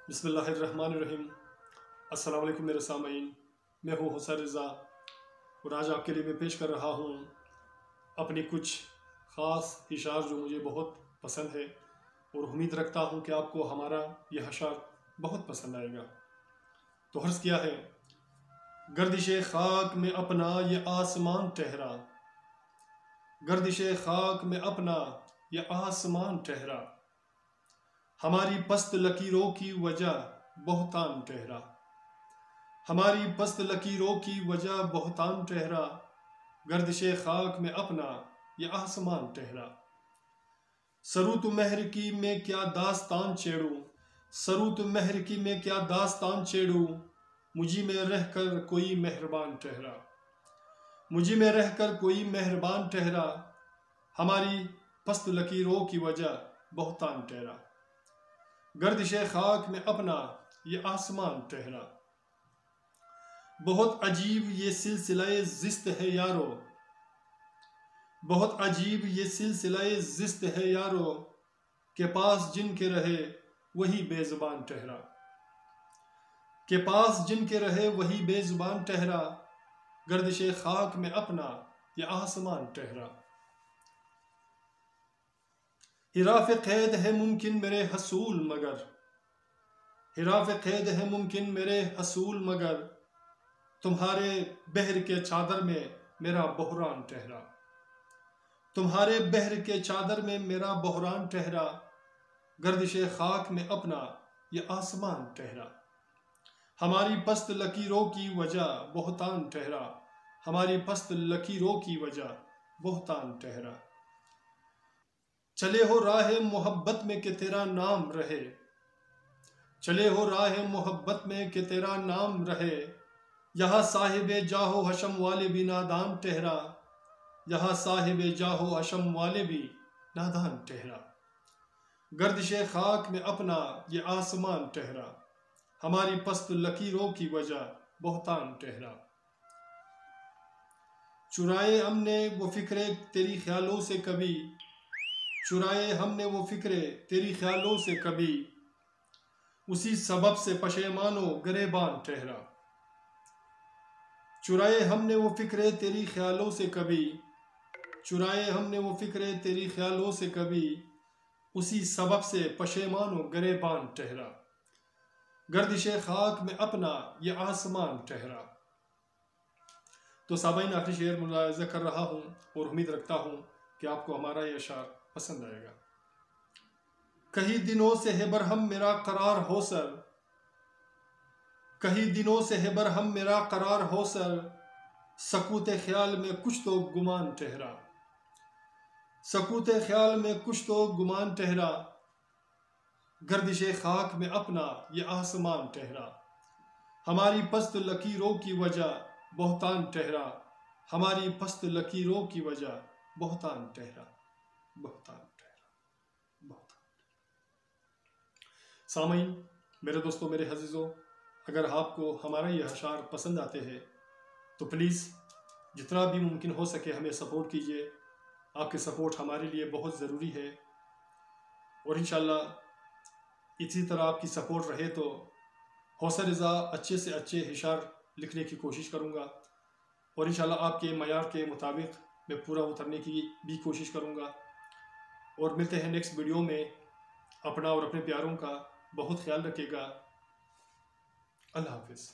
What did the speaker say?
बिस्मिल्लाहिर्रहमानिर्रहीम। अस्सलाम वालेकुम मेरे सामीन, मैं हूँ हुसैन रज़ा और आज आपके लिए मैं पेश कर रहा हूँ अपनी कुछ ख़ास इशार जो मुझे बहुत पसंद है और उम्मीद रखता हूँ कि आपको हमारा यह अशार बहुत पसंद आएगा। तो अर्ज़ किया है, गर्दिशे खाक में अपना ये आसमान ठहरा, गर्दिशे खाक में अपना ये आसमान ठहरा, हमारी पस्त लकीरों की वजह बहुतान ठहरा, हमारी पस्त लकीरों की वजह बहुतान ठहरा, गर्दिशे खाक में अपना ये आसमान ठहरा। सरूत महर की में क्या दास्तान छेड़ूं, सरूत महर की में क्या दास्तान छेड़ूं, मुझी में रहकर कोई मेहरबान ठहरा, मुझी में रहकर कोई मेहरबान ठहरा, हमारी पस्त लकीरों की वजह बहुतान ठहरा, गर्दिशे खाक में अपना ये आसमान ठहरा। बहुत अजीब ये सिलसिलाए ज़िस्त है यारो, बहुत अजीब ये सिलसिलाए ज़िस्त है यारो, के पास जिनके रहे वही बेज़ुबान ठहरा, के पास जिनके रहे वही बेज़ुबान ठहरा, गर्दिशे खाक में अपना ये आसमान ठहरा। हिराफ़े क़ैद है मुमकिन मेरे हसूल मगर, हिराफ़े क़ैद है मुमकिन मेरे हसूल मगर, तुम्हारे बहर के चादर में मेरा बहरान ठहरा, तुम्हारे बहर के चादर में मेरा बहरान ठहरा, गर्दिशे खाक में अपना ये आसमान ठहरा, हमारी पस्त लकीरों की वजह बहुतान ठहरा, हमारी पस्त लकीरों की वजह बहुतान ठहरा। चले हो राह मोहब्बत में कि तेरा नाम रहे, चले हो राह मोहब्बत में कि तेरा नाम रहे, यहाँ साहिबे जाहो हशम वाले भी नादान ठहरा, यहाँ साहिबे जाहो हशम वाले भी नादान ठहरा, गर्दिशे खाक में अपना ये आसमान ठहरा, हमारी पस्त लकीरों की वजह बहुतान ठहरा। चुराए हमने वो फिक्रे तेरी ख्यालों से कभी, चुराए हमने वो फिक्रे तेरी ख्यालों से कभी, उसी सबब से पशेमानो गरेबान ठहरा, चुराए हमने वो फिक्रे तेरी ख्यालों से कभी, चुराए हमने वो फिक्रे तेरी ख्यालों से कभी, उसी सबब से पशेमानो गरेबान ठहरा, गर्दिशे खाक में अपना ये आसमान ठहरा। तो साबाइन आखिरी शेर मुलाहिज़ा कर रहा हूँ और उम्मीद रखता हूँ कि आपको हमारा ये अशार पसंद आएगा। कई दिनों से है बरहम मेरा करार हो सर, कई दिनों से है बरहम मेरा करार हो सर, सकूते ख्याल में कुछ तो गुमान ठहरा, सकूते ख्याल में कुछ तो गुमान ठहरा, गर्दिशे खाक में अपना ये आसमान ठहरा, हमारी पस्त लकीरों की वजह बहुतान ठहरा, हमारी पस्त लकीरों की वजह बहुतान ठहरा, बहुतान ठहरा, बहुतान। सामीन, मेरे दोस्तों, मेरे अज़ीज़ों, अगर आपको हमारा ये अशार पसंद आते हैं तो प्लीज़ जितना भी मुमकिन हो सके हमें सपोर्ट कीजिए। आपके सपोर्ट हमारे लिए बहुत ज़रूरी है और इंशाल्लाह इसी तरह आपकी सपोर्ट रहे तो हौसला रज़ा अच्छे से अच्छे अशार लिखने की कोशिश करूँगा और इंशाल्लाह आपके मयार के मुताबिक मैं पूरा उतरने की भी कोशिश करूँगा। और मिलते हैं नेक्स्ट वीडियो में। अपना और अपने प्यारों का बहुत ख्याल रखिएगा। अल्लाह हाफ़िज़।